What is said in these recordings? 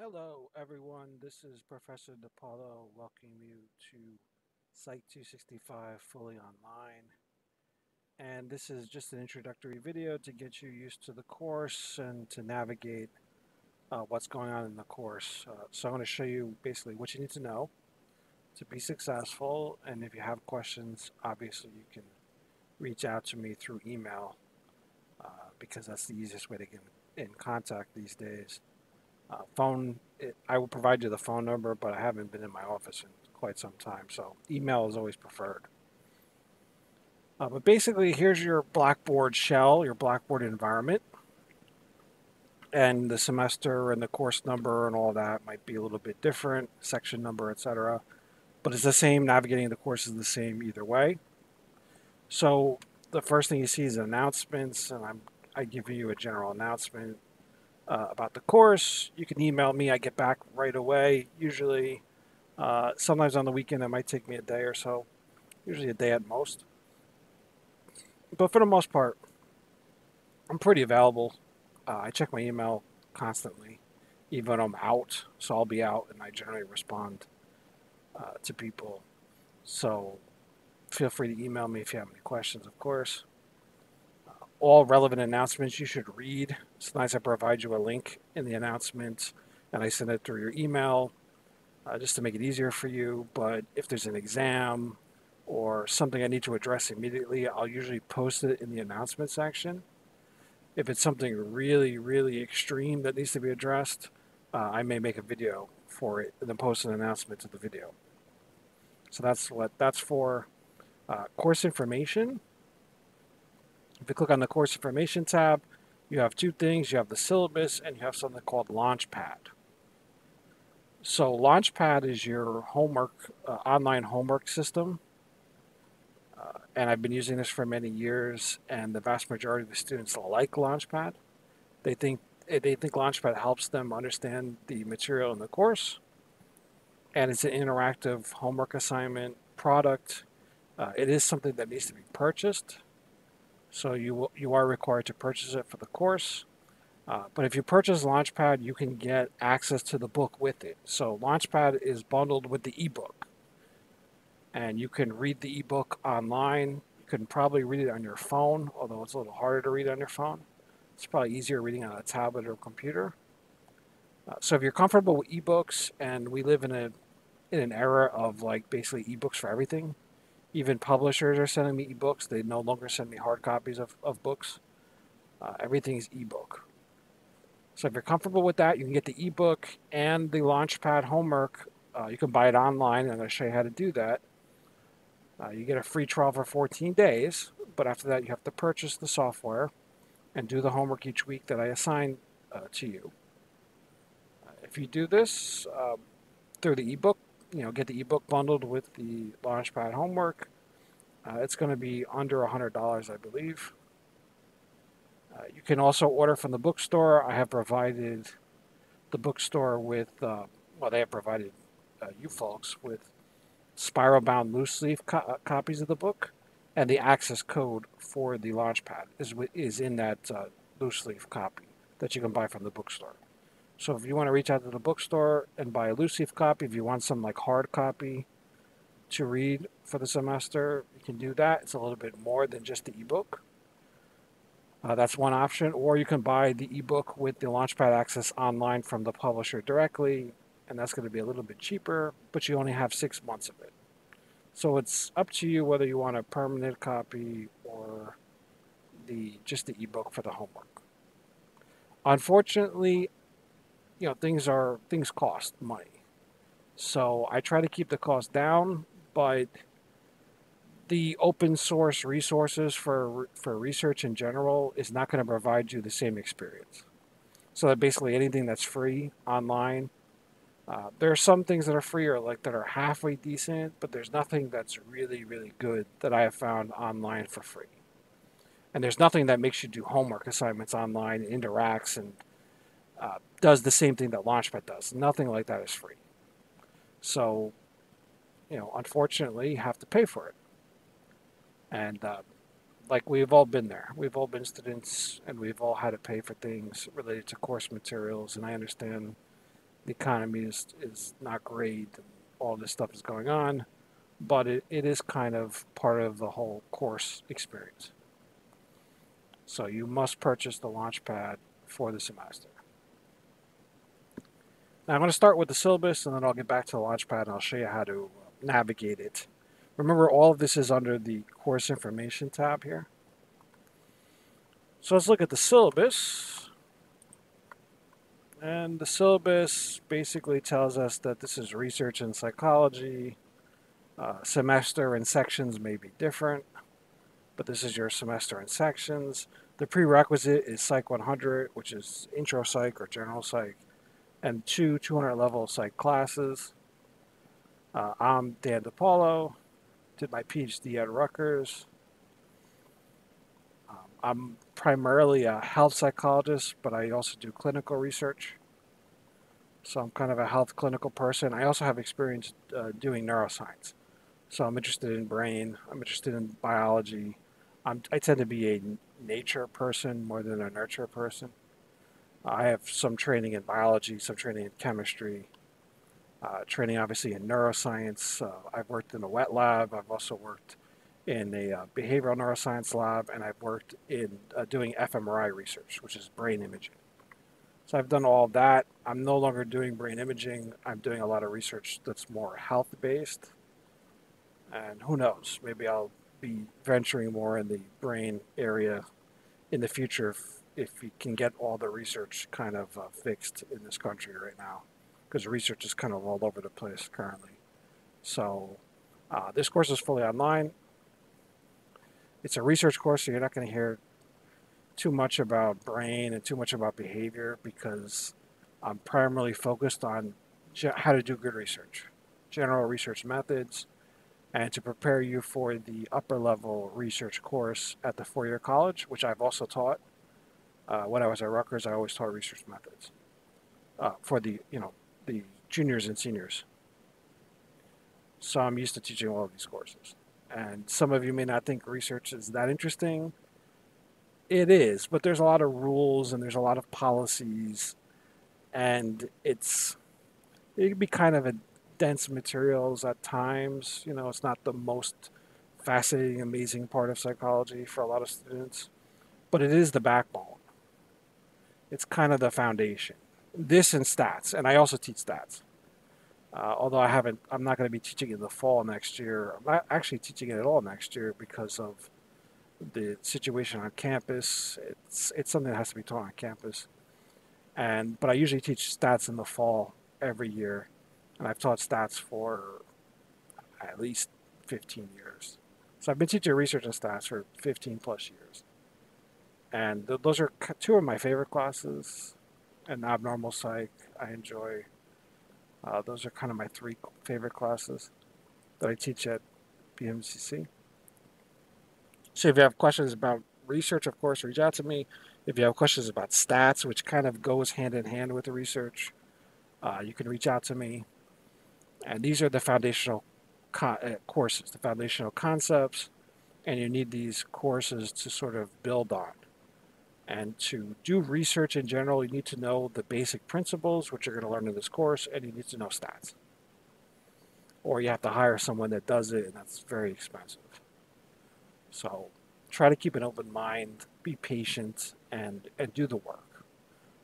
Hello, everyone. This is Professor DePaulo welcoming you to Site 265 fully online. And this is just an introductory video to get you used to the course and to navigate what's going on in the course. So I'm going to show you basically what you need to know to be successful. And if you have questions, obviously you can reach out to me through email because that's the easiest way to get in contact these days. I will provide you the phone number, but I haven't been in my office in quite some time, so email is always preferred. But basically, here's your Blackboard shell, your Blackboard environment, and the semester and the course number and all that might be a little bit different, section number, etc. But it's the same. Navigating the course is the same either way. So the first thing you see is announcements, and I give you a general announcement about the course. You can email me. I get back right away. Usually, sometimes on the weekend, it might take me a day or so. Usually a day at most. But for the most part, I'm pretty available. I check my email constantly, even when I'm out. So I'll be out, and I generally respond to people. So feel free to email me if you have any questions, of course. All relevant announcements you should read. Sometimes I provide you a link in the announcement, and I send it through your email just to make it easier for you. But if there's an exam or something I need to address immediately, I'll usually post it in the announcement section. If it's something really, really extreme that needs to be addressed, I may make a video for it and then post an announcement to the video. So that's what that's for. Course information. If you click on the course information tab, you have two things. You have the syllabus and you have something called Launchpad. So Launchpad is your homework, online homework system. And I've been using this for many years, and the vast majority of the students like Launchpad. They think Launchpad helps them understand the material in the course, and it's an interactive homework assignment product. It is something that needs to be purchased, so you are required to purchase it for the course. But if you purchase Launchpad, you can get access to the book with it. So Launchpad is bundled with the ebook, and you can read the ebook online. You can probably read it on your phone, although it's a little harder to read on your phone. It's probably easier reading on a tablet or computer. So if you're comfortable with ebooks, and we live in an era of like basically ebooks for everything. Even publishers are sending me ebooks. They no longer send me hard copies of books. Everything's ebook. So if you're comfortable with that, you can get the ebook and the Launchpad homework. You can buy it online. I'm going to show you how to do that. You get a free trial for 14 days, but after that, you have to purchase the software and do the homework each week that I assign to you. If you do this through the ebook, get the ebook bundled with the Launchpad homework. It's going to be under $100, I believe. You can also order from the bookstore. I have provided the bookstore with, they have provided you folks with spiral-bound loose-leaf copies of the book, and the access code for the Launchpad is in that loose-leaf copy that you can buy from the bookstore. So if you want to reach out to the bookstore and buy a loose-leaf copy, if you want some like hard copy to read for the semester, you can do that. It's a little bit more than just the ebook. That's one option. Or you can buy the ebook with the Launchpad access online from the publisher directly, and that's going to be a little bit cheaper, but you only have 6 months of it. So it's up to you whether you want a permanent copy or just the ebook for the homework. Unfortunately, things cost money. So I try to keep the cost down, but the open source resources for research in general is not going to provide you the same experience. So that basically anything that's free online, there are some things that are free or like that are halfway decent, but there's nothing that's really, really good that I have found online for free. And there's nothing that makes you do homework assignments online, interacts, and does the same thing that Launchpad does. Nothing like that is free. So, unfortunately, you have to pay for it. And like we've all been there. We've all been students, and we've all had to pay for things related to course materials. And I understand the economy is not great, and all this stuff is going on, but it is kind of part of the whole course experience. So you must purchase the Launchpad for the semester. Now I'm going to start with the syllabus, and then I'll get back to the Launchpad, and I'll show you how to navigate it. Remember, all of this is under the Course Information tab here. So let's look at the syllabus. And the syllabus basically tells us that this is research in psychology. Semester and sections may be different, but this is your semester and sections. The prerequisite is Psych 100, which is intro psych or general psych, and 200 level psych classes. I'm Dan DePaulo, did my PhD at Rutgers. I'm primarily a health psychologist, but I also do clinical research. So I'm kind of a health clinical person. I also have experience doing neuroscience. So I'm interested in brain. I'm interested in biology. I tend to be a nature person more than a nurture person. I have some training in biology, some training in chemistry, training obviously in neuroscience. I've worked in a wet lab. I've also worked in a behavioral neuroscience lab, and I've worked in doing fMRI research, which is brain imaging. So I've done all of that. I'm no longer doing brain imaging. I'm doing a lot of research that's more health-based. And who knows, maybe I'll be venturing more in the brain area in the future if we can get all the research kind of fixed in this country right now, because research is kind of all over the place currently. So this course is fully online. It's a research course, so you're not going to hear too much about brain and too much about behavior, because I'm primarily focused on how to do good research, general research methods, and to prepare you for the upper level research course at the four-year college, which I've also taught. When I was at Rutgers, I always taught research methods for the juniors and seniors. So I'm used to teaching all of these courses. And some of you may not think research is that interesting. It is, but there's a lot of rules and there's a lot of policies, and it can be kind of a dense materials at times. It's not the most fascinating, amazing part of psychology for a lot of students, but it is the backbone. It's kind of the foundation. This and stats, and I also teach stats. Although I'm not going to be teaching it in the fall next year. I'm not actually teaching it at all next year because of the situation on campus. It's something that has to be taught on campus. But I usually teach stats in the fall every year, and I've taught stats for at least 15 years. So I've been teaching research and stats for 15 plus years. And those are two of my favorite classes. And abnormal psych, I enjoy. Those are kind of my three favorite classes that I teach at PMCC. So if you have questions about research, of course, reach out to me. If you have questions about stats, which kind of goes hand in hand with the research, you can reach out to me. And these are the foundational courses, the foundational concepts, and you need these courses to sort of build on. And to do research in general, you need to know the basic principles, which you're going to learn in this course, and you need to know stats. Or you have to hire someone that does it, and that's very expensive. So try to keep an open mind, be patient, and do the work.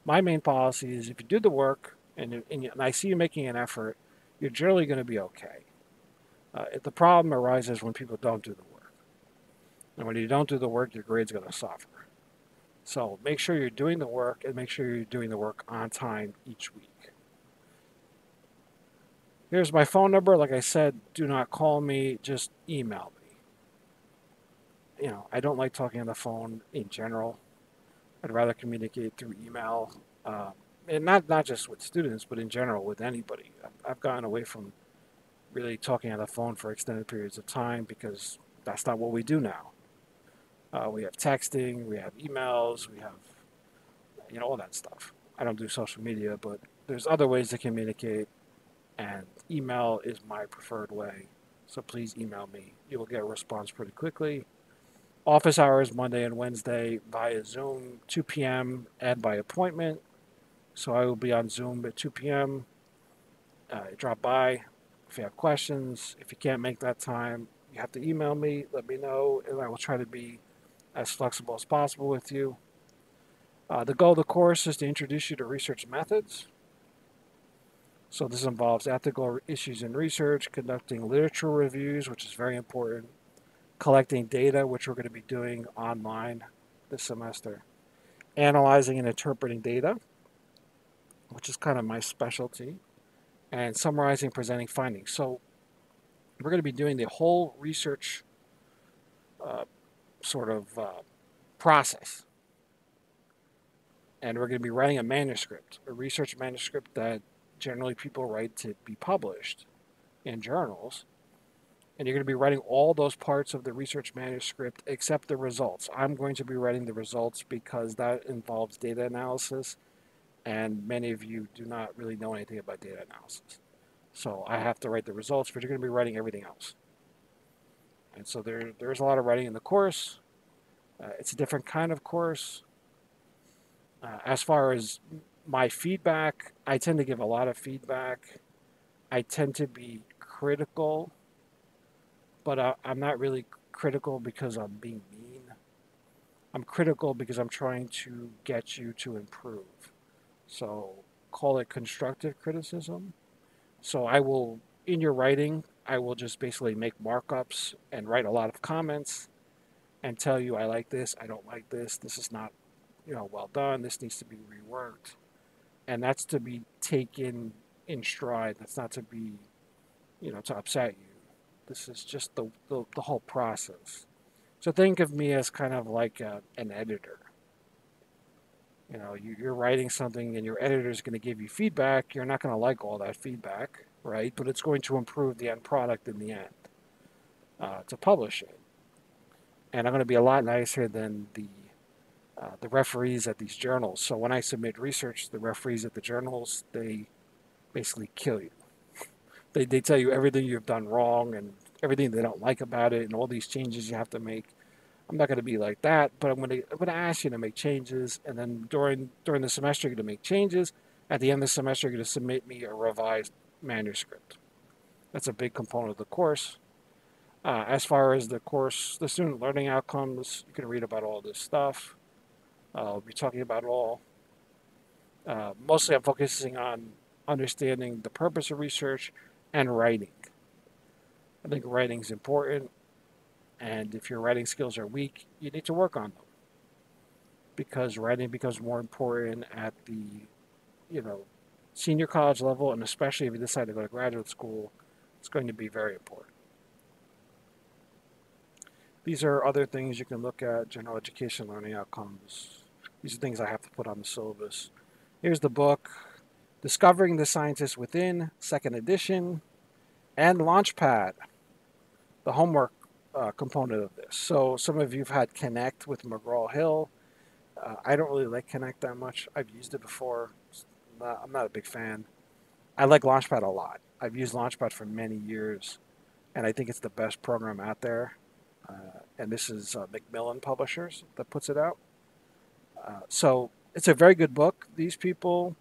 My main policy is if you do the work, and I see you making an effort, you're generally going to be okay. The problem arises when people don't do the work. And when you don't do the work, your grade's going to suffer. So make sure you're doing the work, and make sure you're doing the work on time each week. Here's my phone number. Like I said, do not call me, just email me. I don't like talking on the phone in general. I'd rather communicate through email, and not just with students, but in general with anybody. I've gotten away from really talking on the phone for extended periods of time because that's not what we do now. We have texting, we have emails, we have, all that stuff. I don't do social media, but there's other ways to communicate, and email is my preferred way. So please email me. You will get a response pretty quickly. Office hours Monday and Wednesday via Zoom, 2 p.m. and by appointment. So I will be on Zoom at 2 p.m. Drop by if you have questions. If you can't make that time, you have to email me, let me know, and I will try to be as flexible as possible with you. The goal of the course is to introduce you to research methods. So this involves ethical issues in research, conducting literature reviews, which is very important, collecting data, which we're going to be doing online this semester, analyzing and interpreting data, which is kind of my specialty, and summarizing, presenting findings. So we're going to be doing the whole research uh, sort of process. And we're going to be writing a manuscript, a research manuscript that generally people write to be published in journals. And you're going to be writing all those parts of the research manuscript except the results. I'm going to be writing the results because that involves data analysis, and many of you do not really know anything about data analysis. So I have to write the results, but you're going to be writing everything else. And so there's a lot of writing in the course. It's a different kind of course. As far as my feedback, I tend to give a lot of feedback. I tend to be critical, but I'm not really critical because I'm being mean. I'm critical because I'm trying to get you to improve. So call it constructive criticism. So I will, in your writing, I will just basically make markups and write a lot of comments and tell you I like this, I don't like this is not, well done, this needs to be reworked. And that's to be taken in stride. That's not to be, to upset you. This is just the whole process. So think of me as kind of like an editor. You're writing something and your editor is going to give you feedback. You're not going to like all that feedback, right? But it's going to improve the end product in the end to publish it. And I'm going to be a lot nicer than the referees at these journals. So when I submit research, the referees at the journals, they basically kill you. They tell you everything you've done wrong and everything they don't like about it and all these changes you have to make. I'm not going to be like that, but I'm going to ask you to make changes, and then during the semester you're going to make changes. At the end of the semester, you're going to submit me a revised manuscript. That's a big component of the course. As far as the course, the student learning outcomes, you can read about all this stuff. I'll be talking about it all. Mostly I'm focusing on understanding the purpose of research and writing. I think writing is important, and if your writing skills are weak, you need to work on them, because writing becomes more important at the, senior college level, and especially if you decide to go to graduate school, it's going to be very important. These are other things you can look at: general education, learning outcomes. These are things I have to put on the syllabus. Here's the book, Discovering the Scientist Within, 2nd edition, and Launchpad, the homework component of this. So some of you have had Connect with McGraw-Hill. I don't really like Connect that much. I've used it before. I'm not a big fan. I like Launchpad a lot. I've used Launchpad for many years, and I think it's the best program out there. And this is Macmillan Publishers that puts it out. So it's a very good book. These people,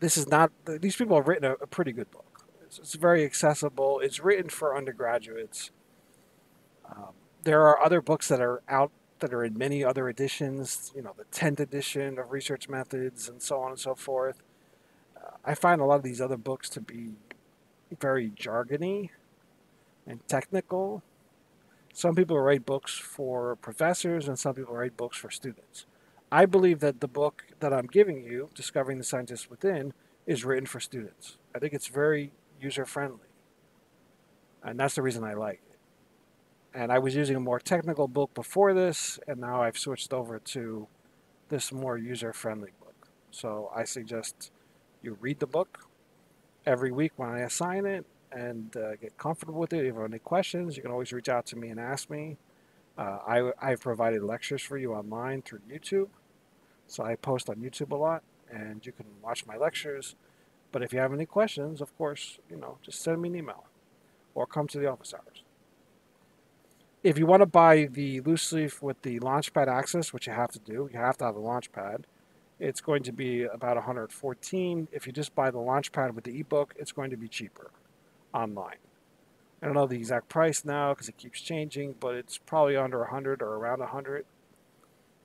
these people have written a pretty good book. It's very accessible. It's written for undergraduates. There are other books that are out that are in many other editions, the 10th edition of Research Methods and so on and so forth. I find a lot of these other books to be very jargony and technical. Some people write books for professors and some people write books for students. I believe that the book that I'm giving you, Discovering the Scientist Within, is written for students. I think it's very user-friendly, and that's the reason I like it. And I was using a more technical book before this, and now I've switched over to this more user-friendly book. So I suggest you read the book every week when I assign it, and get comfortable with it. If you have any questions, you can always reach out to me and ask me. I've provided lectures for you online through YouTube. So I post on YouTube a lot, and you can watch my lectures. But if you have any questions, of course, just send me an email or come to the office hours. If you want to buy the loose leaf with the Launchpad access, which you have to do, you have to have a Launchpad. it's going to be about $114. If you just buy the Launchpad with the ebook, it's going to be cheaper online. I don't know the exact price now because it keeps changing, but it's probably under 100 or around 100.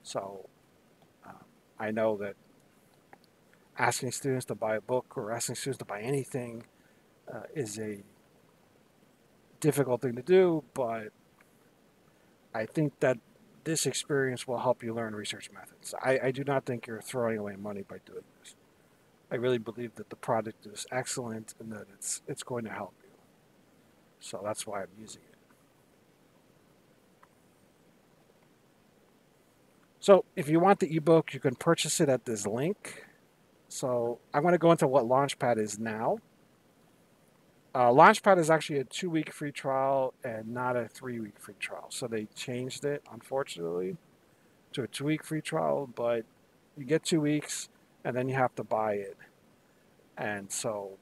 So I know that asking students to buy a book or asking students to buy anything is a difficult thing to do, but I think that this experience will help you learn research methods. I do not think you're throwing away money by doing this. I really believe that the product is excellent and that it's going to help you. So that's why I'm using it. So if you want the ebook, you can purchase it at this link. So I'm going to go into what Launchpad is now. Launchpad is actually a 2-week free trial and not a 3-week free trial. So they changed it, unfortunately, to a 2-week free trial, but you get 2 weeks and then you have to buy it. And so,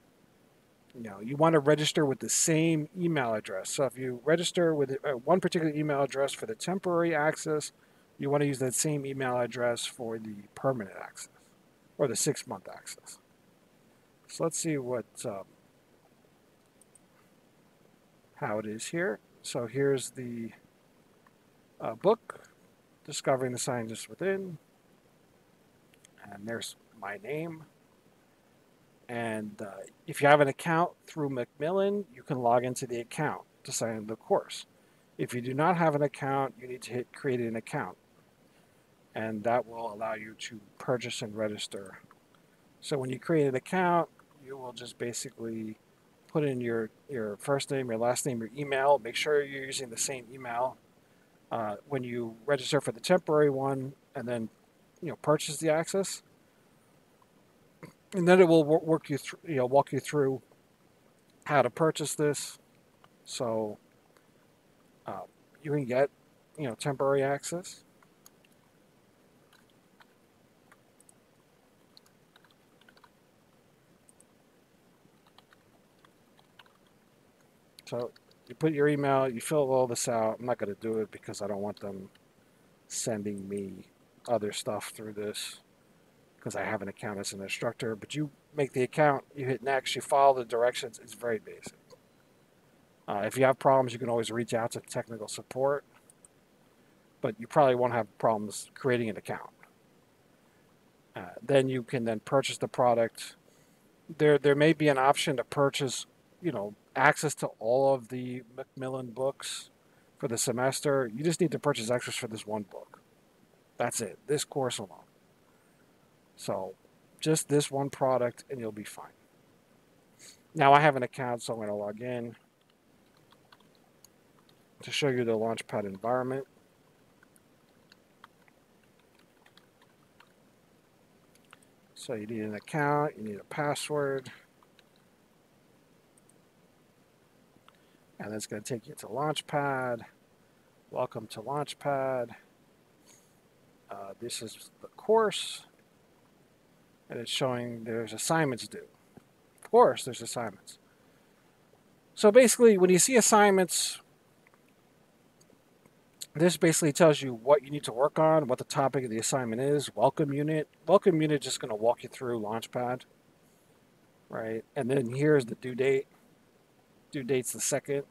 you want to register with the same email address. So if you register with one particular email address for the temporary access, you want to use that same email address for the permanent access or the 6-month access. So let's see how it is here. So here's the book, Discovering the Scientists Within. And there's my name. And if you have an account through Macmillan, you can log into the account to sign into the course. If you do not have an account, you need to hit create an account. And that will allow you to purchase and register. So when you create an account, you will just basically put in your first name, your last name, your email. Make sure you're using the same email when you register for the temporary one, and then purchase the access. And then it will walk you through how to purchase this, so you can get temporary access. So you put your email, you fill all this out. I'm not going to do it because I don't want them sending me other stuff through this because I have an account as an instructor. But you make the account, you hit next, you follow the directions. It's very basic. If you have problems, you can always reach out to technical support, but you probably won't have problems creating an account. Then you can then purchase the product. There may be an option to purchase, access to all of the Macmillan books for the semester. You just need to purchase access for this one book. That's it, this course alone. So just this one product and you'll be fine. Now I have an account, so I'm going to log in to show you the Launchpad environment. So you need an account, you need a password, and it's going to take you to Launchpad. Welcome to Launchpad. This is the course, and it's showing there's assignments due. Of course, there's assignments. So basically, when you see assignments, this basically tells you what you need to work on, what the topic of the assignment is. Welcome unit. Welcome unit is just going to walk you through Launchpad, right? And then here's the due date. Due date's the 2nd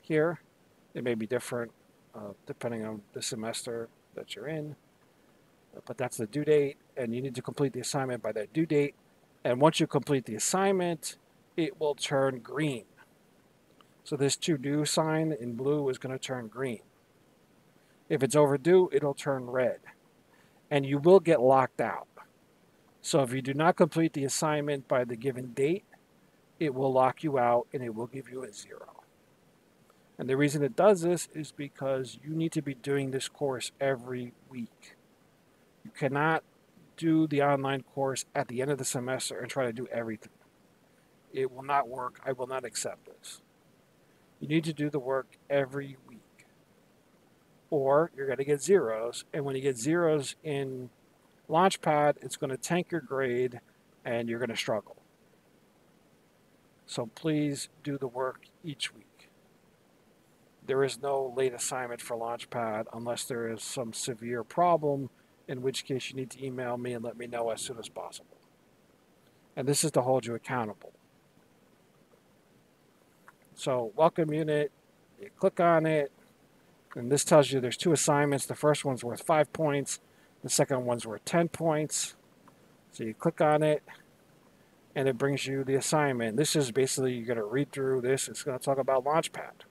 here. It may be different depending on the semester that you're in. But that's the due date, and you need to complete the assignment by that due date. And once you complete the assignment, it will turn green. So this to do sign in blue is going to turn green. If it's overdue, it'll turn red. And you will get locked out. So if you do not complete the assignment by the given date, it will lock you out and it will give you a 0. And the reason it does this is because you need to be doing this course every week. You cannot do the online course at the end of the semester and try to do everything. It will not work. I will not accept this. You need to do the work every week, or you're going to get zeros. And when you get zeros in Launchpad, it's going to tank your grade and you're going to struggle. So please do the work each week. There is no late assignment for Launchpad unless there is some severe problem in which case you need to email me and let me know as soon as possible. And this is to hold you accountable. So welcome unit, you click on it, and this tells you there's 2 assignments. The first one's worth 5 points. The second one's worth 10 points. So you click on it, and it brings you the assignment. This is basically, you're going to read through this. It's going to talk about Launchpad.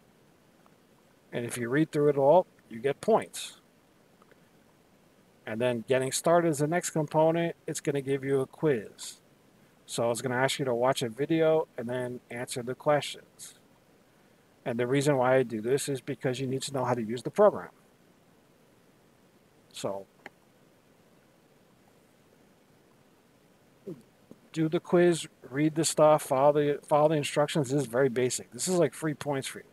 And if you read through it all, you get points. And then getting started is the next component. It's going to give you a quiz. So it's going to ask you to watch a video and then answer the questions. And the reason why I do this is because you need to know how to use the program. So do the quiz, read the stuff, follow the instructions. This is very basic. This is like free points for you.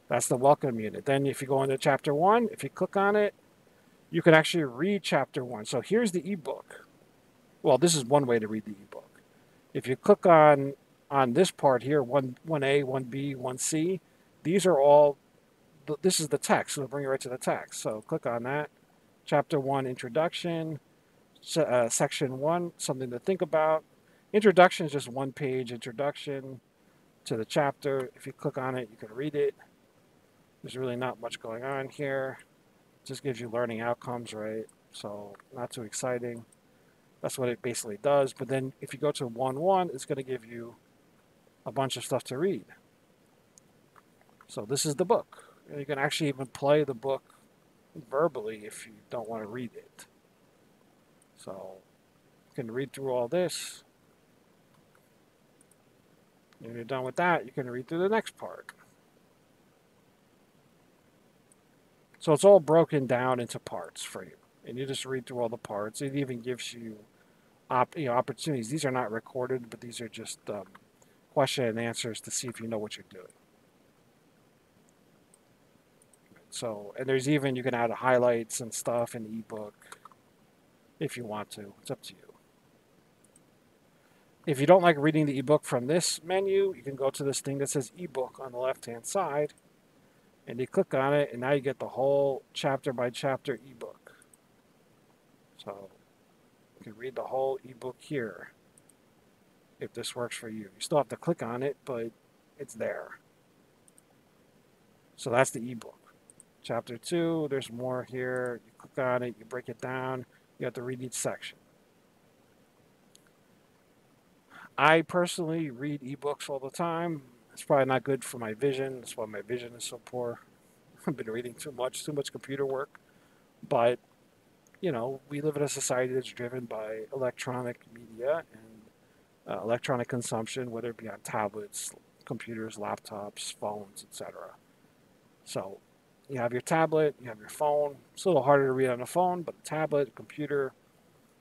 That's the welcome unit. Then if you go into chapter 1, if you click on it, you can actually read chapter 1. So here's the ebook. Well, this is one way to read the ebook. If you click on this part here, 1A, 1B, 1C, these are all, this is the text, so it'll bring you right to the text. So click on that. Chapter 1, Introduction. Section 1, Something to Think About. Introduction is just 1-page introduction to the chapter. If you click on it, you can read it. There's really not much going on here. It just gives you learning outcomes, right? So not too exciting. That's what it basically does. But then if you go to 1.1, it's going to give you a bunch of stuff to read. So this is the book. And you can actually even play the book verbally if you don't want to read it. So you can read through all this. When you're done with that, you can read through the next part. So it's all broken down into parts for you. And you just read through all the parts. It even gives you opportunities. These are not recorded, but these are just question and answers to see if you know what you're doing. So, and there's even, you can add highlights and stuff in the ebook if you want to. It's up to you. If you don't like reading the ebook from this menu, you can go to this thing that says ebook on the left-hand side, and you click on it, and now you get the whole chapter by chapter ebook. So you can read the whole ebook here if this works for you. You still have to click on it, but it's there. So that's the ebook. Chapter 2, there's more here. You click on it, you break it down, you have to read each section. I personally read ebooks all the time. It's probably not good for my vision. That's why my vision is so poor. I've been reading too much computer work. But, you know, we live in a society that's driven by electronic media and electronic consumption, whether it be on tablets, computers, laptops, phones, etc. So you have your tablet, you have your phone. It's a little harder to read on a phone, but a tablet, a computer,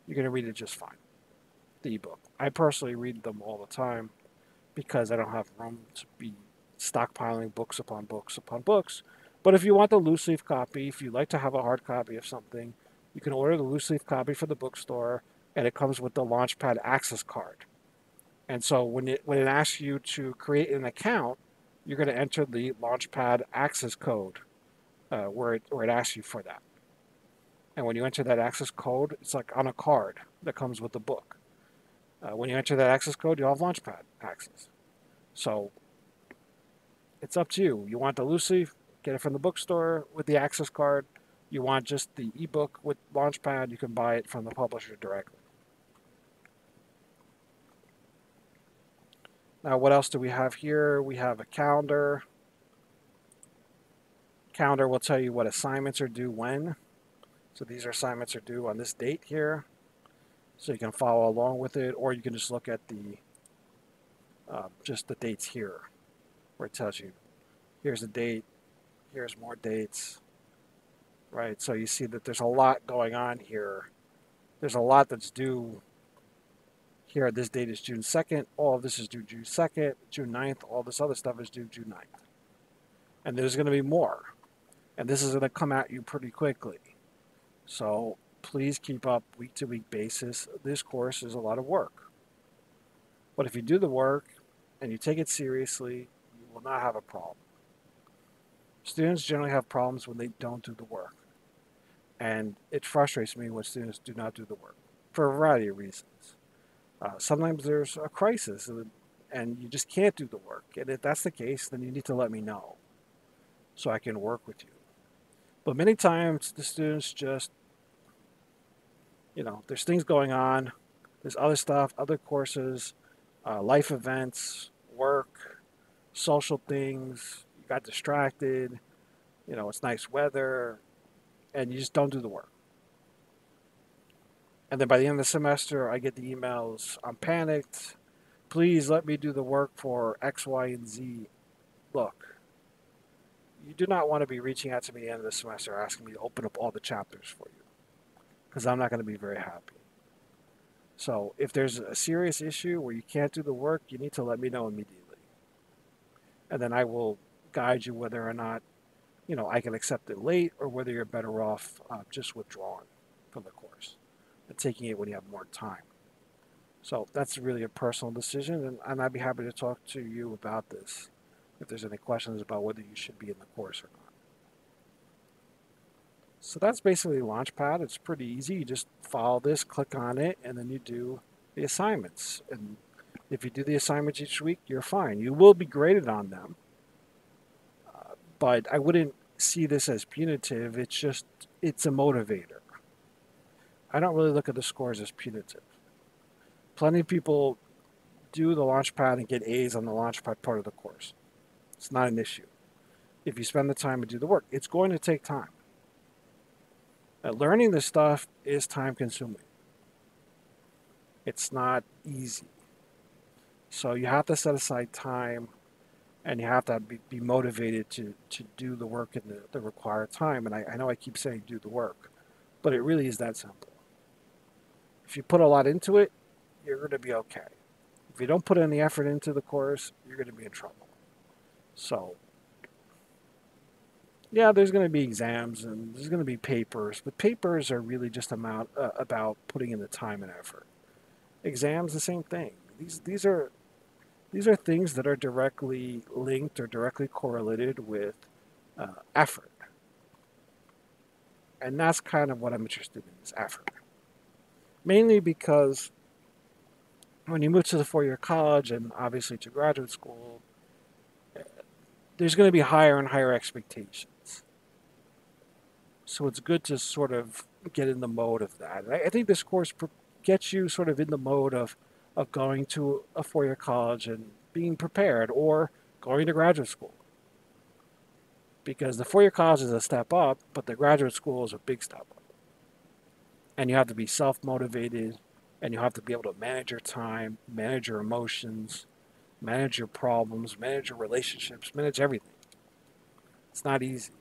you're going to read it just fine. The ebook. I personally read them all the time because I don't have room to be stockpiling books upon books upon books. But if you want the loose leaf copy, if you like to have a hard copy of something, you can order the loose leaf copy for the bookstore, and it comes with the Launchpad access card. And so when it asks you to create an account, you're going to enter the Launchpad access code where it asks you for that. And when you enter that access code, it's like on a card that comes with the book. When you enter that access code, you'll have Launchpad access. So it's up to you. You want the loose leaf, get it from the bookstore with the access card. You want just the ebook with Launchpad, you can buy it from the publisher directly. Now, what else do we have here? We have a calendar. Calendar will tell you what assignments are due when. So these assignments are due on this date here. So you can follow along with it, or you can just look at the just the dates here, where it tells you, here's a date, here's more dates, right? So you see that there's a lot going on here. There's a lot that's due here. This date is June 2nd. All of this is due June 2nd, June 9th. All this other stuff is due June 9th. And there's going to be more. And this is going to come at you pretty quickly. So please keep up week-to-week basis. This course is a lot of work. But if you do the work and you take it seriously, you will not have a problem. Students generally have problems when they don't do the work. And it frustrates me when students do not do the work for a variety of reasons. Sometimes there's a crisis and you just can't do the work. And if that's the case, then you need to let me know so I can work with you. But many times the students just, there's things going on, there's other stuff, other courses, life events, work, social things. You got distracted, it's nice weather, and you just don't do the work. And then by the end of the semester, I get the emails, I'm panicked. Please let me do the work for X, Y, and Z. Look, you do not want to be reaching out to me at the end of the semester asking me to open up all the chapters for you because I'm not going to be very happy. So if there's a serious issue where you can't do the work, you need to let me know immediately. And then I will guide you whether or not, I can accept it late or whether you're better off just withdrawing from the course and taking it when you have more time. So that's really a personal decision, and I'd be happy to talk to you about this if there's any questions about whether you should be in the course or not. So that's basically Launchpad. It's pretty easy. You just follow this, click on it, and then you do the assignments. And if you do the assignments each week, you're fine. You will be graded on them, but I wouldn't see this as punitive. It's a motivator. I don't really look at the scores as punitive. Plenty of people do the Launchpad and get A's on the Launchpad part of the course. It's not an issue. If you spend the time to do the work, it's going to take time. Learning this stuff is time consuming. It's not easy. So you have to set aside time and you have to be motivated to do the work in the required time. And I know I keep saying do the work, but it really is that simple. If you put a lot into it, you're going to be okay. If you don't put any effort into the course, you're going to be in trouble. So, yeah, there's going to be exams and there's going to be papers, but papers are really just about putting in the time and effort. Exams, the same thing. These are things that are directly linked or directly correlated with effort, and that's kind of what I'm interested in is effort. Mainly because when you move to the four-year college and obviously to graduate school, there's going to be higher and higher expectations. So it's good to sort of get in the mode of that. And I think this course gets you sort of in the mode of going to a four-year college and being prepared or going to graduate school. Because the four-year college is a step up, but the graduate school is a big step up. And you have to be self-motivated, and you have to be able to manage your time, manage your emotions, manage your problems, manage your relationships, manage everything. It's not easy.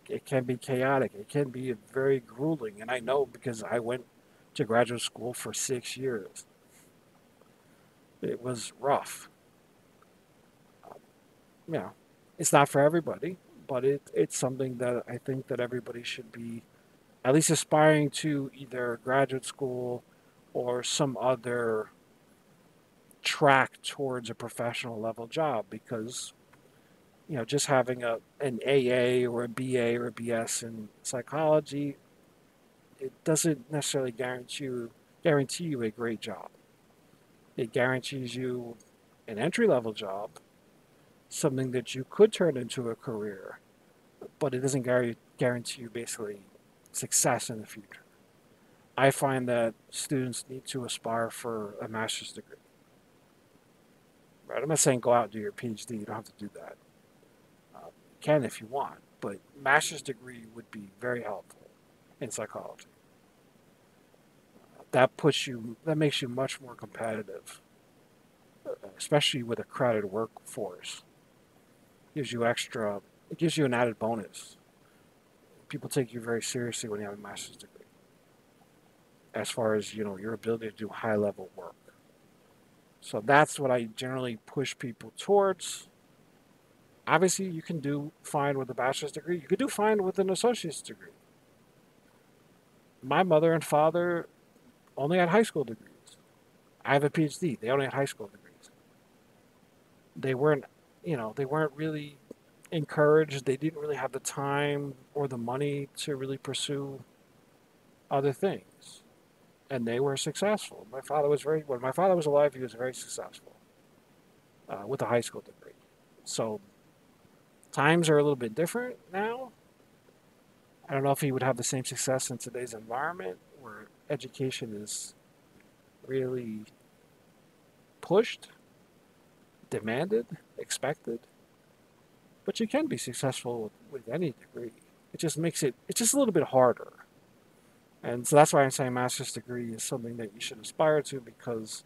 It can be chaotic. It can be very grueling. And I know because I went to graduate school for 6 years. It was rough. It's not for everybody, but it's something that I think that everybody should be at least aspiring to either graduate school or some other track towards a professional level job because just having an AA or a BA or a BS in psychology, it doesn't necessarily guarantee you a great job. It guarantees you an entry level job, something that you could turn into a career, but it doesn't guarantee you basically success in the future. I find that students need to aspire for a master's degree. Right? I'm not saying go out and do your PhD. You don't have to do that. You can if you want, but master's degree would be very helpful in psychology. That makes you much more competitive, especially with a crowded workforce. It gives you an added bonus. People take you very seriously when you have a master's degree. As far as, your ability to do high level work. So that's what I generally push people towards. Obviously, you can do fine with a bachelor's degree. You could do fine with an associate's degree. My mother and father only had high school degrees. I have a PhD. They only had high school degrees. They weren't really encouraged. They didn't really have the time or the money to really pursue other things. And they were successful. When my father was alive, he was very successful with a high school degree. So times are a little bit different now. I don't know if he would have the same success in today's environment where education is really pushed, demanded, expected. But you can be successful with any degree. It just makes it's just a little bit harder. And so that's why I'm saying master's degree is something that you should aspire to because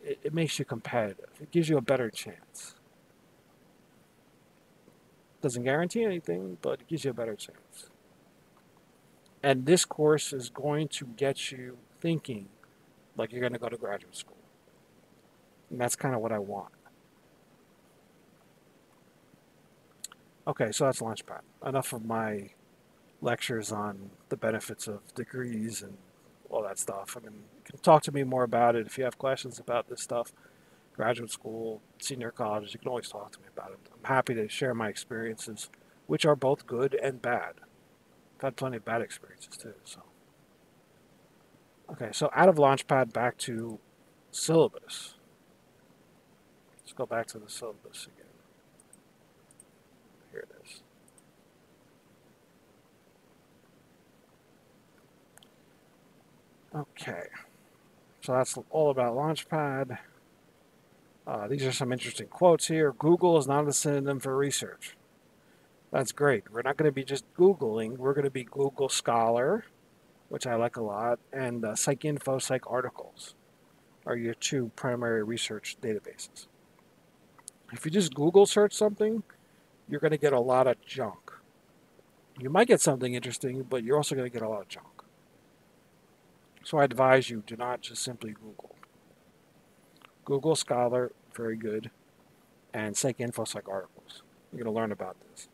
it makes you competitive. It gives you a better chance. Doesn't guarantee anything, but it gives you a better chance. And this course is going to get you thinking like you're going to go to graduate school. And that's kind of what I want. Okay, so that's Launchpad. Enough of my lectures on the benefits of degrees and all that stuff. I mean, you can talk to me more about it if you have questions about this stuff. Graduate school, senior colleges, you can always talk to me about it. I'm happy to share my experiences, which are both good and bad. I've had plenty of bad experiences too. So, okay, so out of Launchpad, back to syllabus. Let's go back to the syllabus again. Here it is. Okay, so that's all about Launchpad. These are some interesting quotes here. Google is not a synonym for research. That's great. We're not going to be just Googling. We're going to be Google Scholar, which I like a lot, and PsycInfo, PsycArticles are your two primary research databases. If you just Google search something, you're going to get a lot of junk. You might get something interesting, but you're also going to get a lot of junk. So I advise you, do not just simply Google. Google Scholar, very good, and PsycInfo, PsycArticles. You're going to learn about this.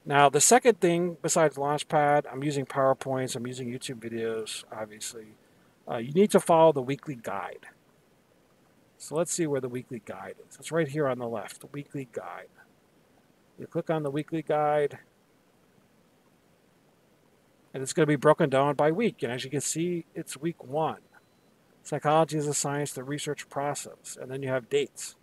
Now, the second thing, besides Launchpad, I'm using PowerPoints, I'm using YouTube videos, obviously. You need to follow the weekly guide. So let's see where the weekly guide is. It's right here on the left, the weekly guide. You click on the weekly guide, and it's going to be broken down by week. And as you can see, it's week 1. Psychology is a science, the research process. And then you have dates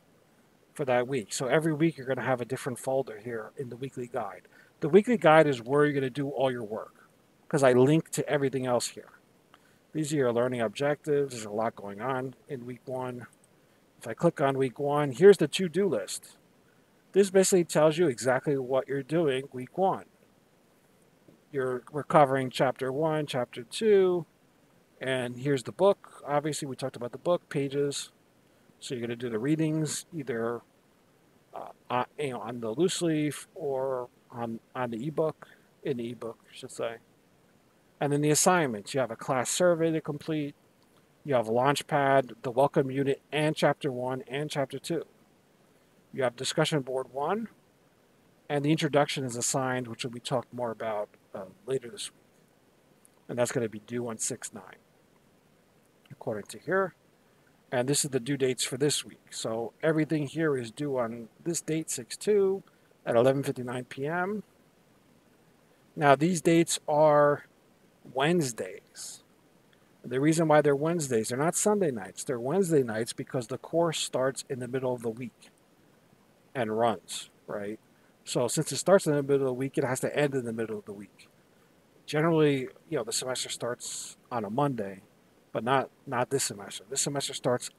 for that week. So every week you're going to have a different folder here in the weekly guide. The weekly guide is where you're going to do all your work because I link to everything else here. These are your learning objectives. There's a lot going on in week 1. If I click on week 1, here's the to-do list. This basically tells you exactly what you're doing week 1. We're covering chapter 1, chapter 2, and here's the book. Obviously, we talked about the book pages. So you're going to do the readings either on the loose leaf or on the ebook, in the ebook, I should say. And then the assignments. You have a class survey to complete. You have Launchpad, the welcome unit, and chapter 1 and chapter 2. You have discussion board 1, and the introduction is assigned, which will be talked more about later this week. And that's going to be due on 6/9, according to here. And this is the due dates for this week. So everything here is due on this date, 6/2, at 11:59 p.m. Now, these dates are Wednesdays. The reason why they're Wednesdays, they're not Sunday nights. They're Wednesday nights because the course starts in the middle of the week and runs, right? So since it starts in the middle of the week, it has to end in the middle of the week. Generally, the semester starts on a Monday, but not this semester. This semester starts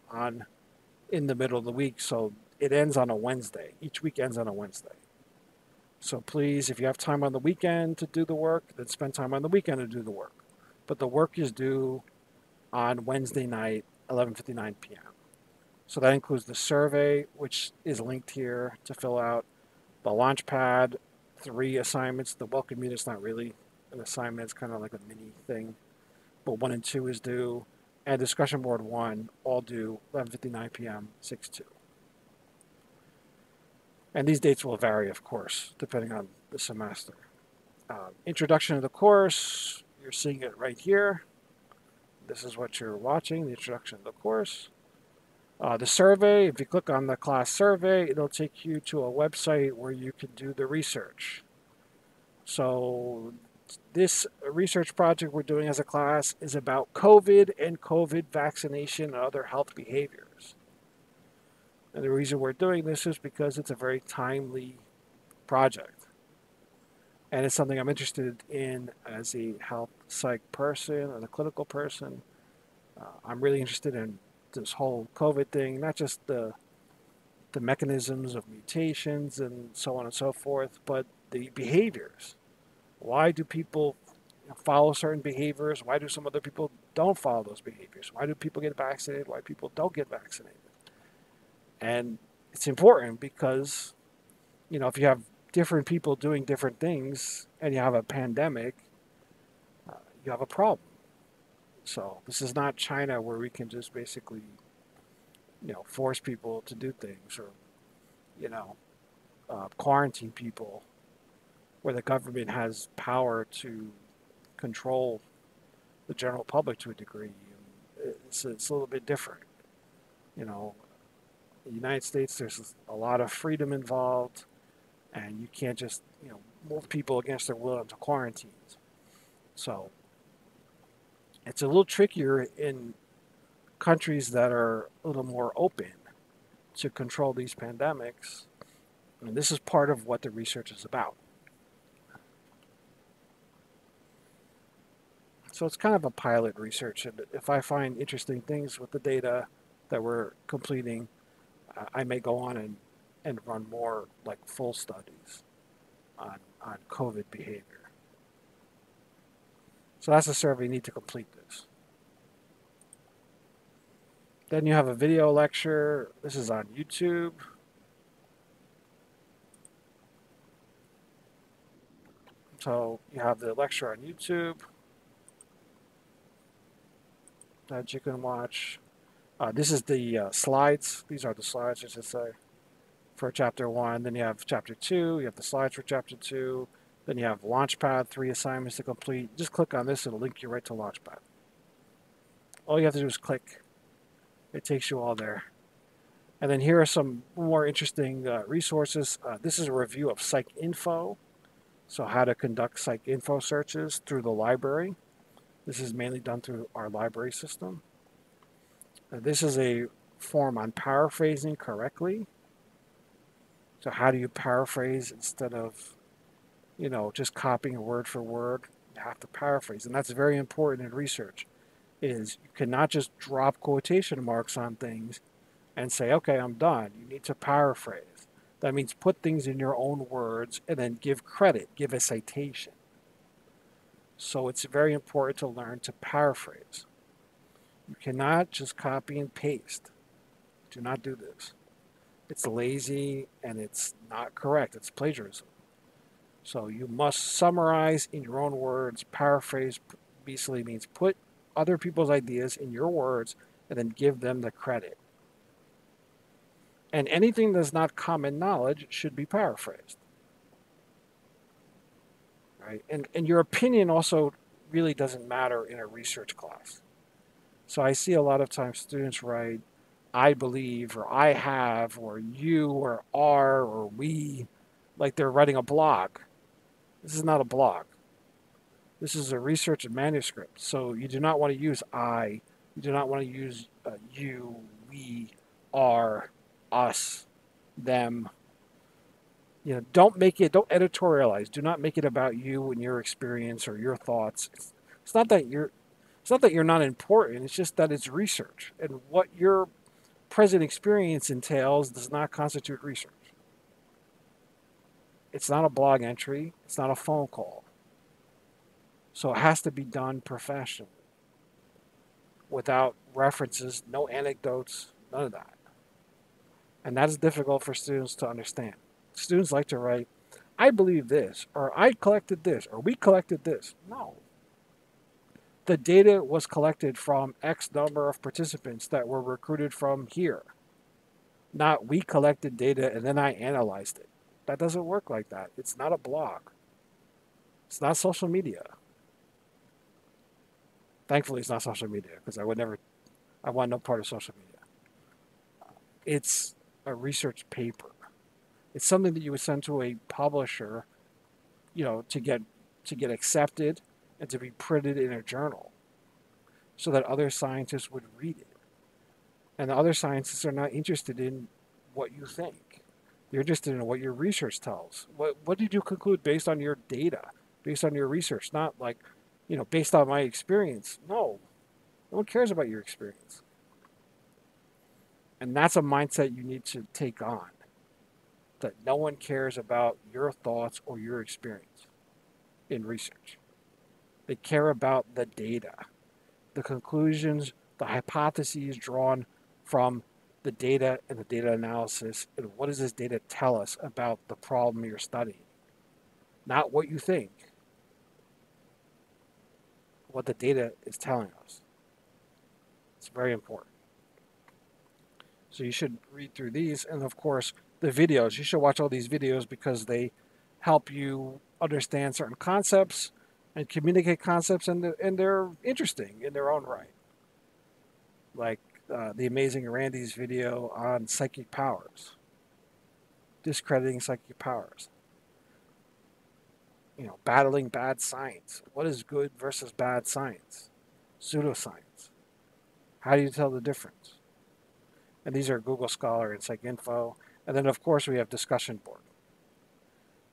in the middle of the week, so it ends on a Wednesday. Each week ends on a Wednesday. So please, if you have time on the weekend to do the work, then spend time on the weekend to do the work. But the work is due on Wednesday night, 11:59 p.m. So that includes the survey, which is linked here to fill out, the Launchpad, 3 assignments. The welcome unit's not really an assignment, it's kind of like a mini thing. But 1 and 2 is due, and discussion board 1, all due 11:59 p.m., 6/2. And these dates will vary, of course, depending on the semester. Introduction to the course, you're seeing it right here. This is what you're watching, the introduction to the course. The survey, if you click on the class survey, it'll take you to a website where you can do the research. So this research project we're doing as a class is about COVID and COVID vaccination and other health behaviors. And the reason we're doing this is because it's a very timely project. And it's something I'm interested in as a health psych person and a clinical person. I'm really interested in this whole COVID thing, not just the mechanisms of mutations and so on and so forth, but the behaviors. Why do people follow certain behaviors? Why do some other people don't follow those behaviors? Why do people get vaccinated? Why people don't get vaccinated? And it's important because, if you have different people doing different things and you have a pandemic, you have a problem. So this is not China where we can just basically, force people to do things or, quarantine people where the government has power to control the general public to a degree. It's a little bit different. In the United States, there's a lot of freedom involved, and you can't just, move people against their will into quarantines. So it's a little trickier in countries that are a little more open to control these pandemics. And this is part of what the research is about. So it's kind of a pilot research. And if I find interesting things with the data that we're completing, I may go on and run more like full studies on COVID behavior. So that's a survey. You need to complete this. Then you have a video lecture. This is on YouTube. So you have the lecture on YouTube that you can watch. This is the slides. These are the slides, I should say, for chapter 1. Then you have chapter 2. You have the slides for chapter 2. Then you have Launchpad, 3 assignments to complete. Just click on this. It'll link you right to Launchpad. All you have to do is click. It takes you all there. And then here are some more interesting resources. This is a review of PsycInfo. So how to conduct PsycInfo searches through the library. This is mainly done through our library system. This is a form on paraphrasing correctly. So how do you paraphrase instead of, just copying word for word? You have to paraphrase. And that's very important in research, is you cannot just drop quotation marks on things and say, okay, I'm done. You need to paraphrase. That means put things in your own words and then give credit, give a citation. So it's very important to learn to paraphrase. You cannot just copy and paste. Do not do this. It's lazy and it's not correct. It's plagiarism. So you must summarize in your own words. Paraphrase basically means put other people's ideas in your words and then give them the credit. And anything that's not common knowledge should be paraphrased. Right? And your opinion also really doesn't matter in a research class. So I see a lot of times students write, I believe, or I have, or you, or are, or we, like they're writing a blog. This is not a blog. This is a research manuscript. So you do not want to use I. You do not want to use you, we, are, us, them. Don't editorialize. Do not make it about you and your experience or your thoughts. It's not that you're not important. It's just that it's research, and what your present experience entails does not constitute research. It's not a blog entry. It's not a phone call. So it has to be done professionally, without references, no anecdotes, none of that. And that's difficult for students to understand. Students like to write, I believe this, or I collected this, or we collected this. No. The data was collected from X number of participants that were recruited from here. Not we collected data and then I analyzed it. That doesn't work like that. It's not a blog. It's not social media. Thankfully, it's not social media, because I want no part of social media. It's a research paper. It's something that you would send to a publisher, to get accepted and to be printed in a journal so that other scientists would read it. And the other scientists are not interested in what you think. They're interested in what your research tells. What did you conclude based on your data, based on your research, not like, based on my experience. No one cares about your experience. And that's a mindset you need to take on, that no one cares about your thoughts or your experience in research. They care about the data, the conclusions, the hypotheses drawn from the data and the data analysis, and what does this data tell us about the problem you're studying? Not what you think, what the data is telling us. It's very important. So you should read through these, and of course, the videos. You should watch all these videos because they help you understand certain concepts and communicate concepts, and they're interesting in their own right. Like the Amazing Randy's video on psychic powers, discrediting psychic powers. Battling bad science. What is good versus bad science? Pseudoscience. How do you tell the difference? And these are Google Scholar and PsycInfo. And then, of course, we have discussion board.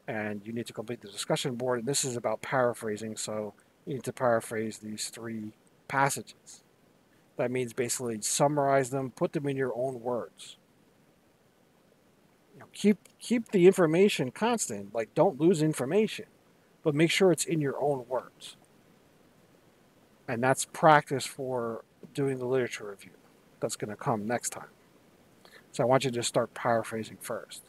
And you need to complete the discussion board. And this is about paraphrasing, so you need to paraphrase these 3 passages. That means basically summarize them, put them in your own words. Keep the information constant. Like, don't lose information, but make sure it's in your own words. And that's practice for doing the literature review. That's going to come next time. So I want you to start paraphrasing first.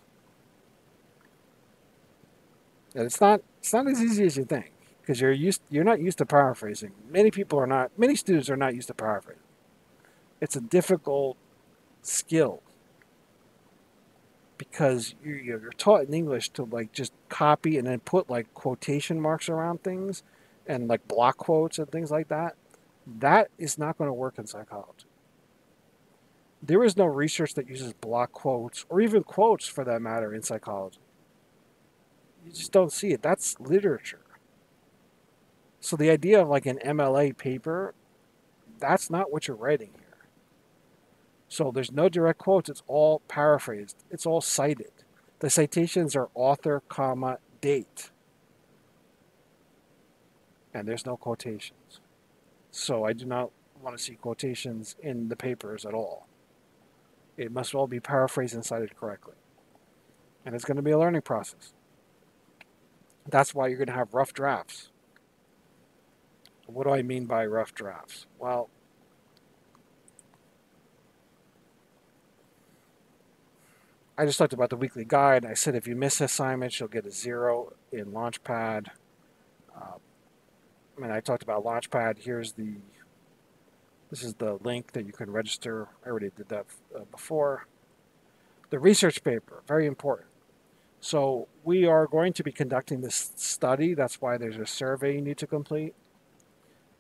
And it's not as easy as you think, because you're not used to paraphrasing. Many students are not used to paraphrasing. It's a difficult skill because you're taught in English to like just copy and then put like quotation marks around things and like block quotes and things like that. That is not going to work in psychology. There is no research that uses block quotes, or even quotes for that matter, in psychology. You just don't see it. That's literature. So the idea of like an MLA paper, that's not what you're writing here. So there's no direct quotes. It's all paraphrased. It's all cited. The citations are author, comma, date. And there's no quotations. So I do not want to see quotations in the papers at all. It must all be paraphrased and cited correctly. And it's going to be a learning process. That's why you're going to have rough drafts. What do I mean by rough drafts? Well, I just talked about the weekly guide. I said if you miss assignments, you'll get a 0 in Launchpad. I talked about Launchpad. This is the link that you can register. I already did that before. The research paper, very important. So we are going to be conducting this study. That's why there's a survey you need to complete.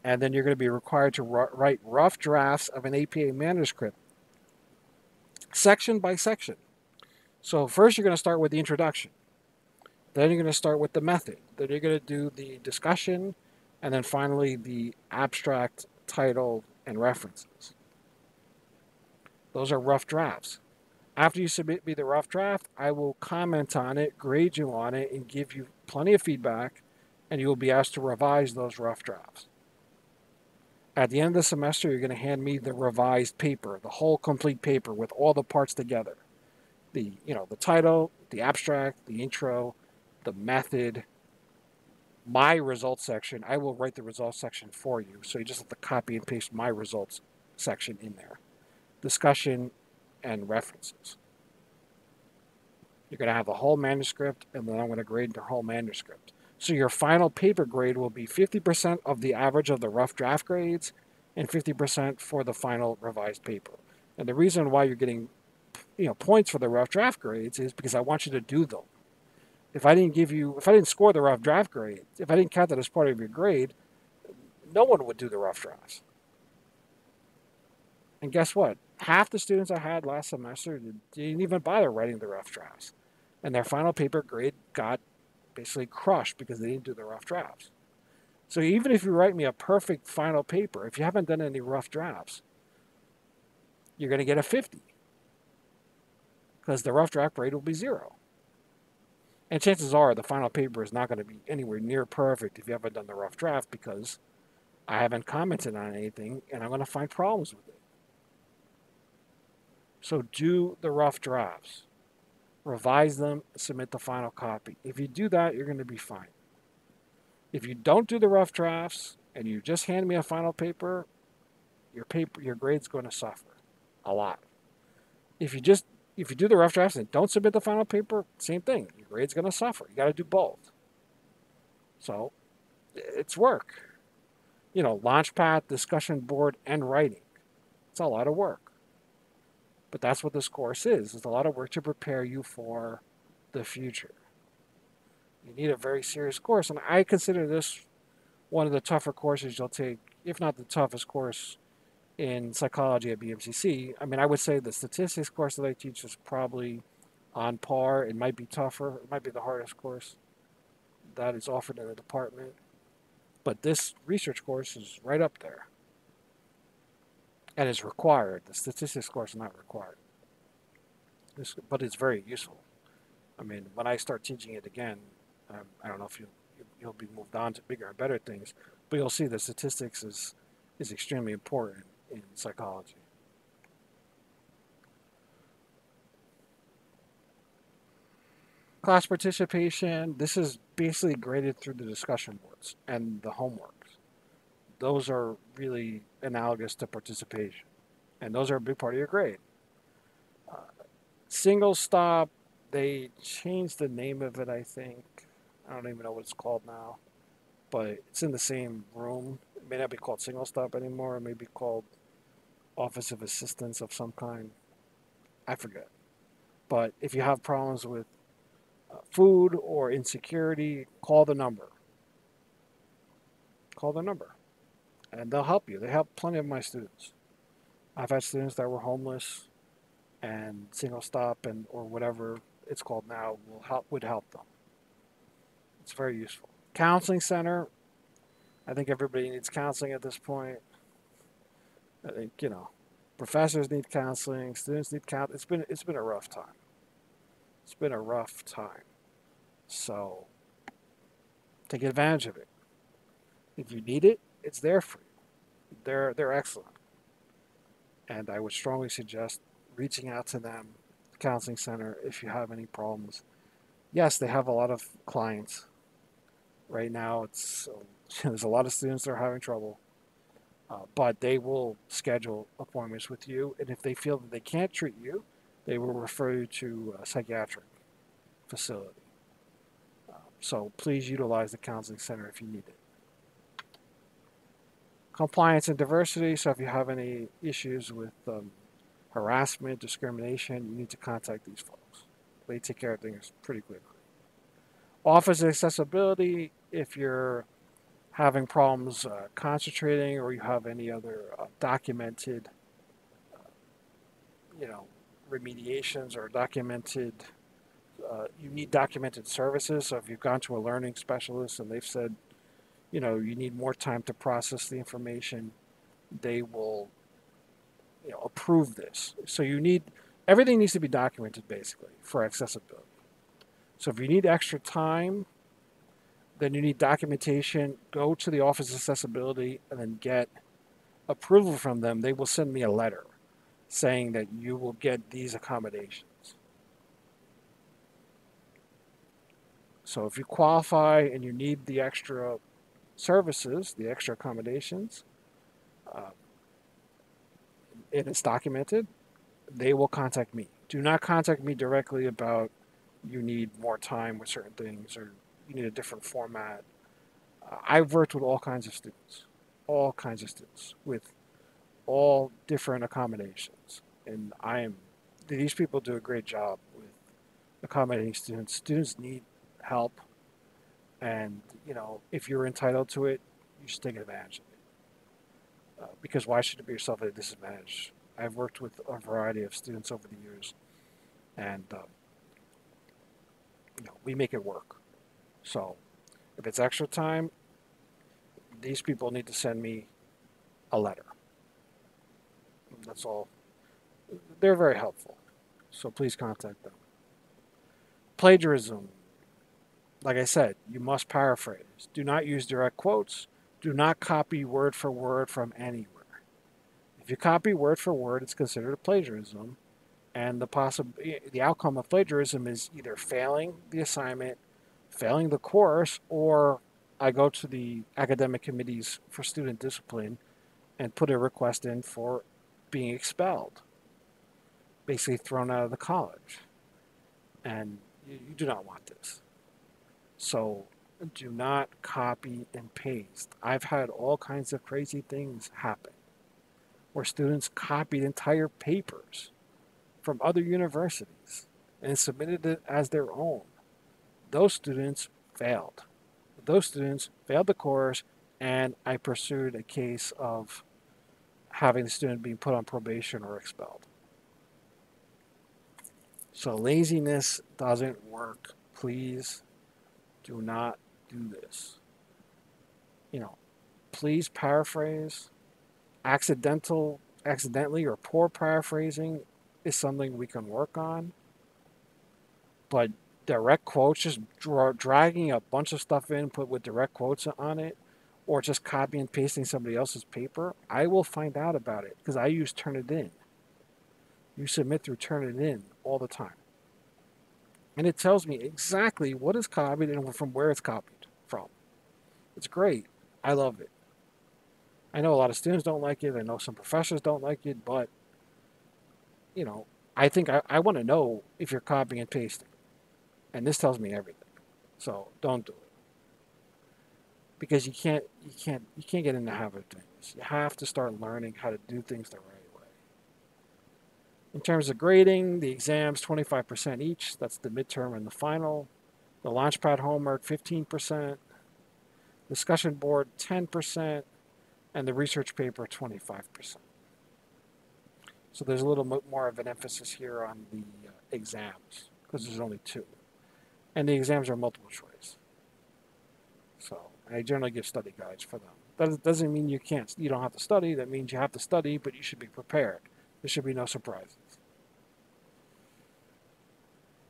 And then you're going to be required to write rough drafts of an APA manuscript, section by section. So first you're going to start with the introduction. Then you're going to start with the method. Then you're going to do the discussion. And then finally the abstract, title, and references. Those are rough drafts. After you submit me the rough draft, I will comment on it, grade you on it, and give you plenty of feedback, and you will be asked to revise those rough drafts. At the end of the semester, you're going to hand me the revised paper, the whole complete paper with all the parts together. The title, the abstract, the intro, the method, my results section. I will write the results section for you, so you just have to copy and paste my results section in there. Discussion and references. You're going to have the whole manuscript, and then I'm going to grade the whole manuscript. So your final paper grade will be 50% of the average of the rough draft grades and 50% for the final revised paper. And the reason why you're getting points for the rough draft grades is because I want you to do them. If I didn't score the rough draft grade, if I didn't count that as part of your grade, no one would do the rough drafts. And guess what? half the students I had last semester didn't even bother writing the rough drafts, and their final paper grade got basically crushed because they didn't do the rough drafts. So even if you write me a perfect final paper, if you haven't done any rough drafts, you're going to get a 50 because the rough draft grade will be 0. And chances are the final paper is not going to be anywhere near perfect if you haven't done the rough draft, because I haven't commented on anything and I'm going to find problems with it. So do the rough drafts, revise them, submit the final copy. If you do that, you're going to be fine. If you don't do the rough drafts and you just hand me a final paper, your grade's going to suffer a lot. If you do the rough drafts and don't submit the final paper, same thing. Your grade's going to suffer. You got to do both. So it's work. Launchpad, discussion board, and writing. It's a lot of work. But that's what this course is. It's a lot of work to prepare you for the future. You need a very serious course, and I consider this one of the tougher courses you'll take, if not the toughest course in psychology at BMCC. I mean, I would say the statistics course that I teach is probably on par. It might be tougher. It might be the hardest course that is offered in the department. But this research course is right up there. And it's required. The statistics course is not required. But it's very useful. I mean, when I start teaching it again, I don't know if you'll be moved on to bigger and better things, but you'll see that statistics is extremely important in psychology. Class participation, this is basically graded through the discussion boards and the homeworks. Those are really analogous to participation, and those are a big part of your grade. Single stop, they changed the name of it, I think. I don't even know what it's called now, but it's in the same room. It may not be called single stop anymore. It may be called Office of Assistance of some kind. I forget. But if you have problems with food or insecurity, call the number. Call the number, and they'll help you. They help plenty of my students. I've had students that were homeless, and single stop or whatever it's called now would help them. It's very useful. Counseling center. I think everybody needs counseling at this point. I think professors need counseling, students need counseling. It's been a rough time. It's been a rough time. So take advantage of it. If you need it, it's there for you. They're excellent, and I would strongly suggest reaching out to them, the counseling center, if you have any problems. Yes, they have a lot of clients. Right now, there's a lot of students that are having trouble, but they will schedule appointments with you, and if they feel that they can't treat you, they will refer you to a psychiatric facility. So please utilize the counseling center if you need it. Compliance and diversity. So if you have any issues with harassment, discrimination, you need to contact these folks. They take care of things pretty quickly. Office accessibility. If you're having problems concentrating, or you have any other documented, remediations or documented, you need documented services. So if you've gone to a learning specialist and they've said, you need more time to process the information, they will, approve this. So everything needs to be documented basically for accessibility. So if you need extra time, then you need documentation. Go to the Office of Accessibility and then get approval from them. They will send me a letter saying that you will get these accommodations. So if you qualify and you need the extra services, the extra accommodations, and it's documented, they will contact me. Do not contact me directly about you need more time with certain things or you need a different format. I've worked with all kinds of students with all different accommodations, and these people do a great job with accommodating students. Students need help, and if you're entitled to it, you should take advantage of it. Because why should you put yourself at a disadvantage I've worked with a variety of students over the years, and we make it work. So if it's extra time, these people need to send me a letter. That's all. They're very helpful, so please contact them. Plagiarism. Like I said, you must paraphrase. Do not use direct quotes. Do not copy word for word from anywhere. If you copy word for word, it's considered a plagiarism, and the outcome of plagiarism is either failing the assignment, failing the course, or I go to the academic committees for student discipline and put a request in for being expelled, basically thrown out of the college. And you do not want this. So do not copy and paste. I've had all kinds of crazy things happen where students copied entire papers from other universities and submitted it as their own. Those students failed. Those students failed the course, and I pursued a case of having the student being put on probation or expelled. So laziness doesn't work. Please do not do this. Please paraphrase. Accidentally or poor paraphrasing is something we can work on. But direct quotes, just dragging a bunch of stuff in, put with direct quotes on it, or just copy and pasting somebody else's paper, I will find out about it because I use Turnitin. You submit through Turnitin all the time. And it tells me exactly what is copied and from where it's copied from. It's great. I love it. I know a lot of students don't like it. I know some professors don't like it, but, I think I want to know if you're copying and pasting. And this tells me everything. So don't do it. Because you can't get in the habit of doing this. You have to start learning how to do things the right way. In terms of grading, the exams 25% each. That's the midterm and the final. The Launchpad homework 15%. Discussion board 10%. And the research paper 25%. So there's a little bit more of an emphasis here on the exams because there's only 2. And the exams are multiple choice. So I generally give study guides for them. That doesn't mean you don't have to study. That means you have to study, but you should be prepared. There should be no surprises.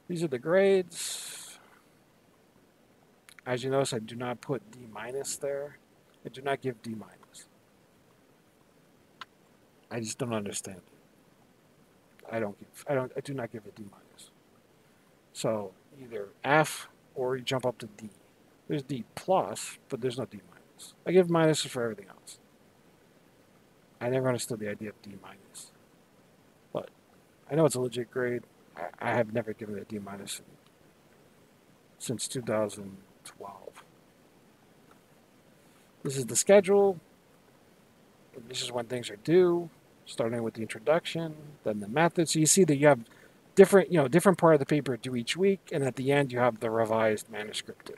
These are the grades. As you notice, I do not put D- there. I do not give D-. I just don't understand it. I do not give a D-. So either F or you jump up to D. There's D+, but there's no D-. I give minuses for everything else. I never understood the idea of D-. But I know it's a legit grade. I have never given a D- since 2012. This is the schedule. This is when things are due, starting with the introduction, then the method. So you see that you have different part of the paper due each week, and at the end you have the revised manuscript due.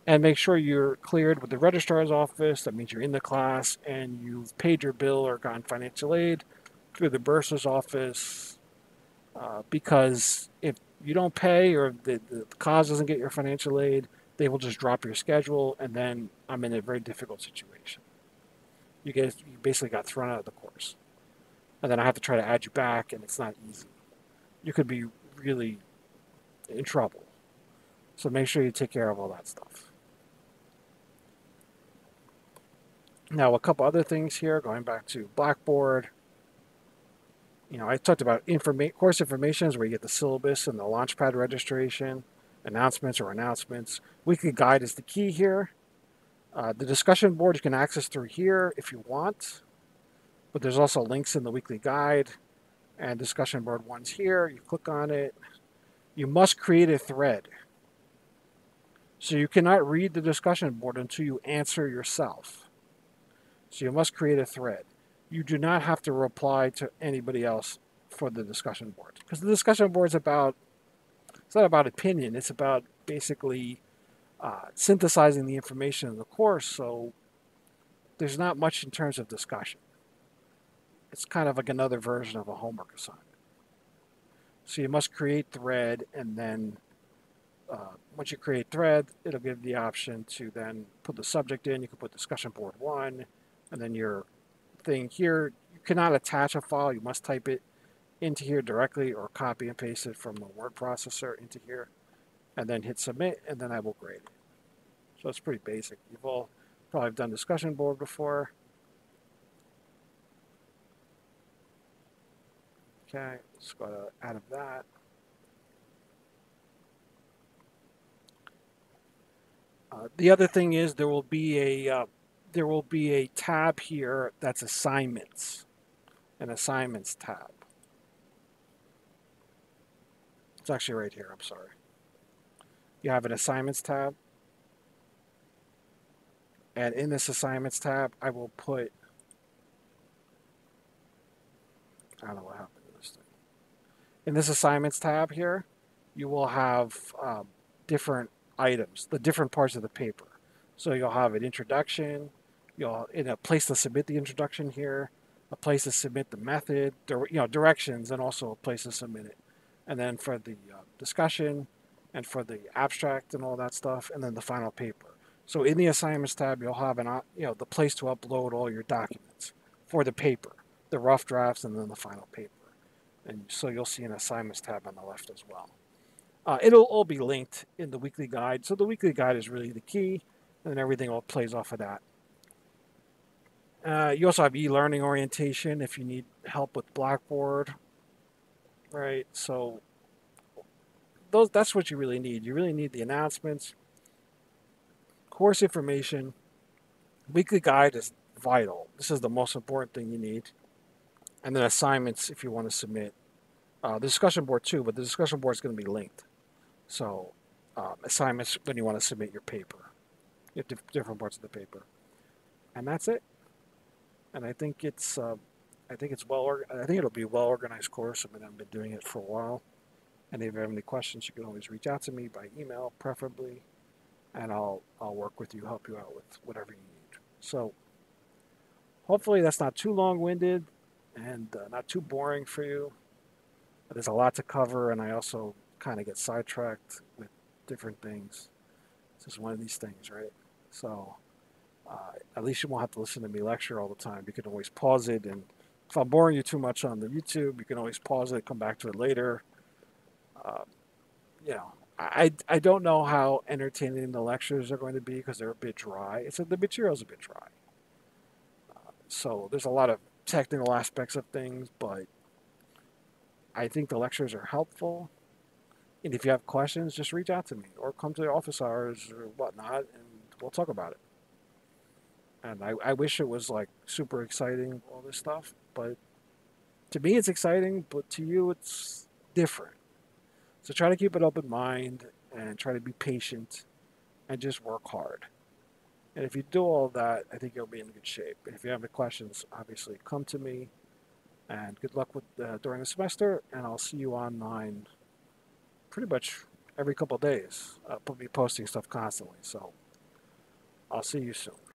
And make sure you're cleared with the registrar's office. That means you're in the class and you've paid your bill or gotten financial aid through the bursar's office. Because if you don't pay or the cause doesn't get your financial aid, they will just drop your schedule, and then I'm in a very difficult situation. You basically got thrown out of the course. And then I have to try to add you back, and it's not easy. You could be really in trouble. So make sure you take care of all that stuff. Now, a couple other things here, going back to Blackboard. I talked about course information is where you get the syllabus and the Launchpad registration, announcements. Weekly guide is the key here. The discussion board you can access through here if you want, but there's also links in the weekly guide, and discussion board 1's here. You click on it. You must create a thread. So you cannot read the discussion board until you answer yourself. So you must create a thread. You do not have to reply to anybody else for the discussion board, because the discussion board it's not about opinion. It's about basically synthesizing the information in the course. So there's not much in terms of discussion. it's kind of like another version of a homework assignment. So you must create thread, and then once you create thread, it'll give the option to then put the subject in. You can put discussion board 1, and then your thing here. You cannot attach a file. You must type it into here directly or copy and paste it from the word processor into here, and then hit submit, and then I will grade it. So it's pretty basic. You've all probably done discussion board before. Okay, let's go out of that. The other thing is there will be a tab here that's assignments, an assignments tab. It's actually right here. I'm sorry. You have an assignments tab, and in this assignments tab, I will put. I don't know what happened to this thing. In this assignments tab here, you will have different items, the different parts of the paper. So you'll have an introduction, you'll in a place to submit the introduction here, a place to submit the method, directions, and also a place to submit it. And then for the discussion, and for the abstract and all that stuff, and then the final paper. So in the assignments tab, you'll have the place to upload all your documents for the paper, the rough drafts, and then the final paper. And so you'll see an assignments tab on the left as well. It'll all be linked in the weekly guide. So the weekly guide is really the key, and then everything all plays off of that. You also have e-learning orientation if you need help with Blackboard, right? So that's what you really need. You really need the announcements, course information. Weekly guide is vital. This is the most important thing you need. And then assignments if you want to submit. The discussion board too, but the discussion board is going to be linked. So assignments when you want to submit your paper. You have different parts of the paper. And that's it. And I think it's I think it'll be a well organized course. I mean, I've been doing it for a while. And if you have any questions, you can always reach out to me by email, preferably, and I'll work with you, help you out with whatever you need. So hopefully that's not too long-winded and not too boring for you. But there's a lot to cover, and I also kind of get sidetracked with different things. It's just one of these things, right? So at least you won't have to listen to me lecture all the time. You can always pause it, and if I'm boring you too much on the YouTube, you can always pause it, come back to it later. I don't know how entertaining the lectures are going to be because they're a bit dry. The material's a bit dry. So there's a lot of technical aspects of things, but I think the lectures are helpful. And if you have questions, just reach out to me or come to the office hours or whatnot, and we'll talk about it. And I wish it was like super exciting, all this stuff, but to me it's exciting, but to you it's different. So try to keep an open mind and try to be patient and just work hard. And if you do all of that, I think you'll be in good shape. And if you have any questions, obviously come to me. And good luck with during the semester. And I'll see you online pretty much every couple of days. I'll be posting stuff constantly. So I'll see you soon.